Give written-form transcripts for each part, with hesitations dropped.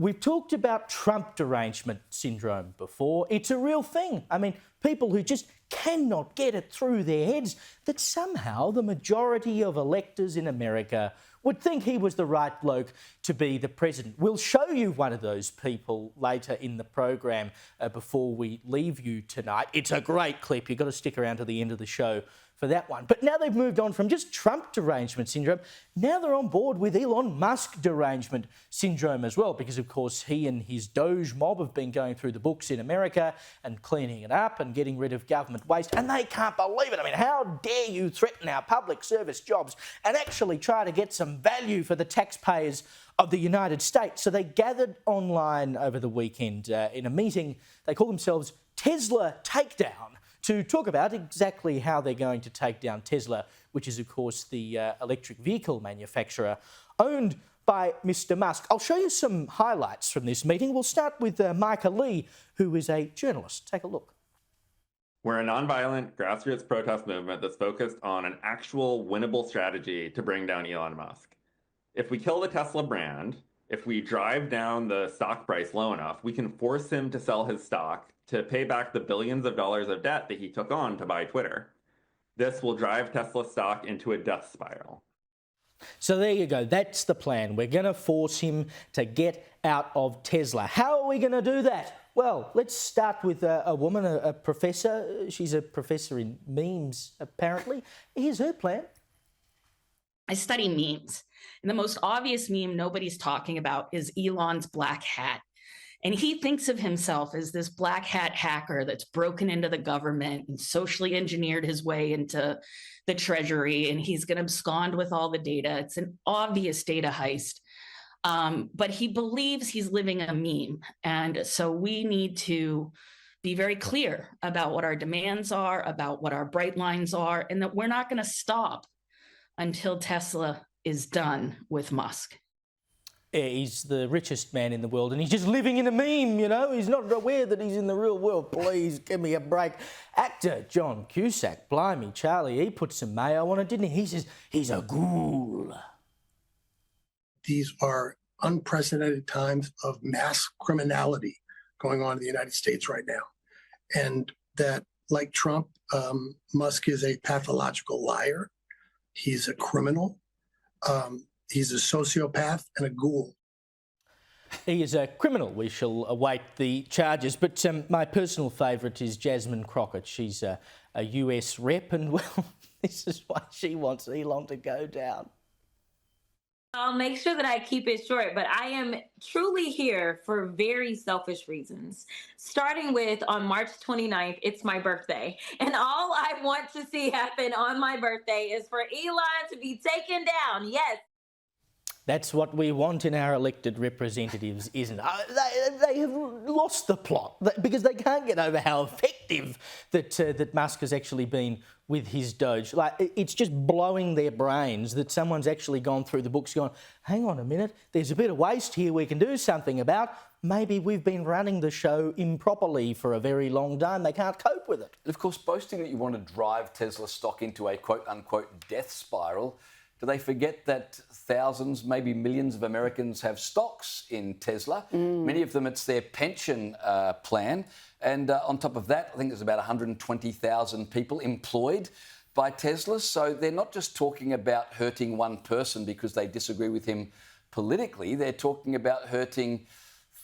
We've talked about Trump derangement syndrome before. It's a real thing. I mean, people who just cannot get it through their heads that somehow the majority of electors in America would think he was the right bloke to be the president. We'll show you one of those people later in the program before we leave you tonight. It's a great clip. You've got to stick around to the end of the show for that one. But now they've moved on from just Trump derangement syndrome. Now they're on board with Elon Musk derangement syndrome as well, because of course he and his DOGE mob have been going through the books in America and cleaning it up and getting rid of government waste, and they can't believe it. I mean, how dare you threaten our public service jobs and actually try to get some value for the taxpayers of the United States? So they gathered online over the weekend in a meeting. They call themselves Tesla Takedown, to talk about exactly how they're going to take down Tesla, which is, of course, the electric vehicle manufacturer owned by Mr. Musk. I'll show you some highlights from this meeting. We'll start with Micah Lee, who is a journalist. Take a look. We're a nonviolent grassroots protest movement that's focused on an actual winnable strategy to bring down Elon Musk. If we kill the Tesla brand, if we drive down the stock price low enough, we can force him to sell his stock to pay back the billions of dollars of debt that he took on to buy Twitter. This will drive Tesla stock into a death spiral. So there you go. That's the plan. We're going to force him to get out of Tesla. How are we going to do that? Well, let's start with a woman, a professor. She's a professor in memes, apparently. Here's her plan. I study memes. And the most obvious meme nobody's talking about is Elon's black hat. And he thinks of himself as this black hat hacker that's broken into the government and socially engineered his way into the treasury, and he's going to abscond with all the data. It's an obvious data heist. But he believes he's living a meme. And so we need to be very clear about what our demands are, about what our bright lines are, and that we're not going to stop until Tesla is done with Musk. Yeah, he's the richest man in the world and he's just living in a meme, you know. He's not aware that he's in the real world. Please give me a break. Actor John Cusack, blimey, Charlie, he put some mayo on it, didn't he? He says he's a ghoul. These are unprecedented times of mass criminality going on in the United States right now. And that, like Trump, Musk is a pathological liar. He's a criminal. He's a sociopath and a ghoul. He is a criminal. We shall await the charges. But my personal favourite is Jasmine Crockett. She's a US rep, and, well, this is why she wants Elon to go down. I'll make sure that I keep it short, but I am truly here for very selfish reasons. Starting with, on March 29th, it's my birthday. And all I want to see happen on my birthday is for Elon to be taken down. Yes. That's what we want in our elected representatives, isn't it? They have lost the plot because they can't get over how effective that Musk has actually been with his DOGE. Like, it's just blowing their brains that someone's actually gone through the books going, hang on a minute, there's a bit of waste here we can do something about. Maybe we've been running the show improperly for a very long time. They can't cope with it. And of course, boasting that you want to drive Tesla stock into a quote-unquote death spiral, do they forget that thousands, maybe millions of Americans have stocks in Tesla? Many of them, it's their pension plan. And on top of that, I think there's about 120,000 people employed by Tesla. So they're not just talking about hurting one person because they disagree with him politically. They're talking about hurting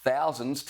thousands,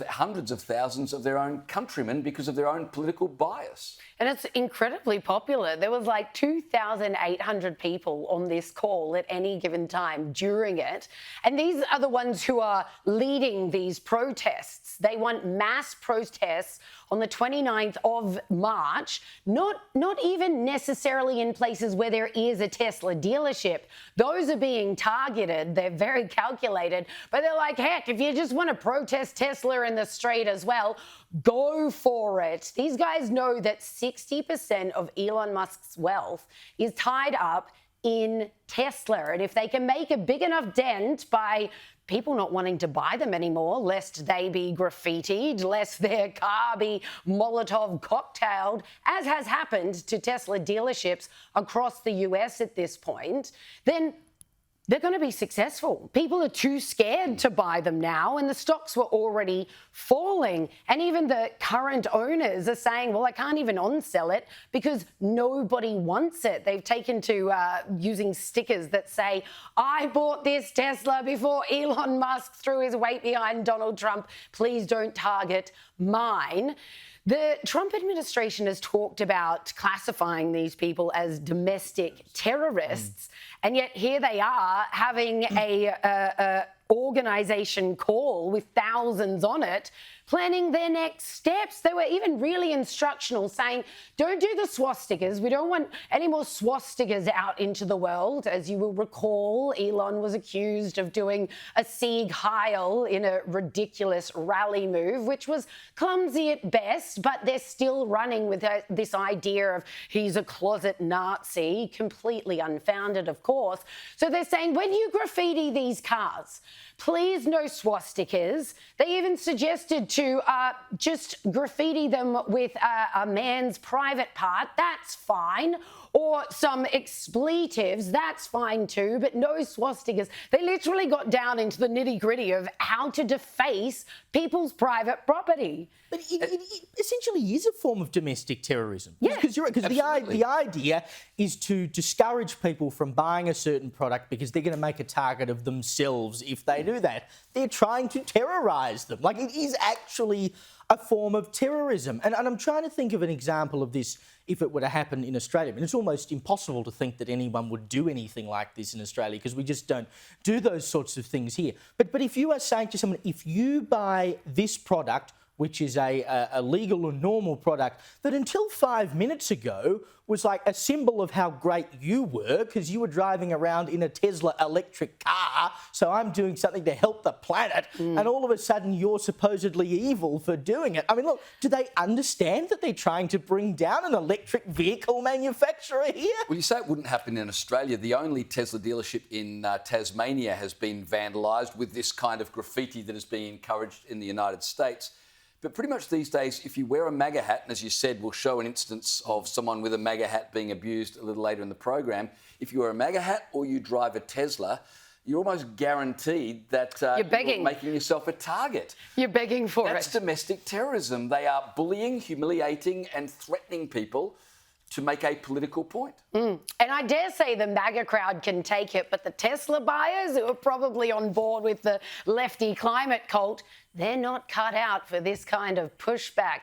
hundreds of thousands of their own countrymen because of their own political bias. And it's incredibly popular. There was like 2,800 people on this call at any given time during it. And these are the ones who are leading these protests. They want mass protests on the 29th of March, not even necessarily in places where there is a Tesla dealership. Those are being targeted. They're very calculated. But they're like, heck, if you just want to protest Tesla in the street as well, go for it. These guys know that 60% of Elon Musk's wealth is tied up in Tesla. And if they can make a big enough dent by people not wanting to buy them anymore, lest they be graffitied, lest their car be Molotov cocktailed, as has happened to Tesla dealerships across the US at this point, then they're going to be successful. People are too scared to buy them now, and the stocks were already falling. And even the current owners are saying, well, I can't even on-sell it because nobody wants it. They've taken to using stickers that say, I bought this Tesla before Elon Musk threw his weight behind Donald Trump. Please don't target mine. The Trump administration has talked about classifying these people as domestic terrorists, and yet here they are having a organisation call with thousands on it, planning their next steps. They were even really instructional, saying, don't do the swastikas. We don't want any more swastikas out into the world. As you will recall, Elon was accused of doing a Sieg Heil in a ridiculous rally move, which was clumsy at best, but they're still running with this idea of he's a closet Nazi, completely unfounded, of course. So they're saying, when you graffiti these cars, please no swastikas. They even suggested to just graffiti them with a man's private part. That's fine. Or some expletives. That's fine too, but no swastikas. They literally got down into the nitty-gritty of how to deface people's private property. But it essentially is a form of domestic terrorism. Yeah, because the idea is to discourage people from buying a certain product because they're going to make a target of themselves if they do that. They're trying to terrorise them. Like, it is actually a form of terrorism. And I'm trying to think of an example of this if it were to happen in Australia. I mean, it's almost impossible to think that anyone would do anything like this in Australia because we just don't do those sorts of things here. But if you are saying to someone, if you buy this product, which is a legal and normal product, that until 5 minutes ago was like a symbol of how great you were because you were driving around in a Tesla electric car, so I'm doing something to help the planet, and all of a sudden you're supposedly evil for doing it. I mean, look, do they understand that they're trying to bring down an electric vehicle manufacturer here? Well, you say it wouldn't happen in Australia. The only Tesla dealership in Tasmania has been vandalised with this kind of graffiti that is being encouraged in the United States. But pretty much these days, if you wear a MAGA hat, and as you said, we'll show an instance of someone with a MAGA hat being abused a little later in the program, if you wear a MAGA hat or you drive a Tesla, you're almost guaranteed that you're making yourself a target. You're begging for it. That's domestic terrorism. They are bullying, humiliating and threatening people to make a political point. And I dare say the MAGA crowd can take it, but the Tesla buyers who are probably on board with the lefty climate cult, they're not cut out for this kind of pushback.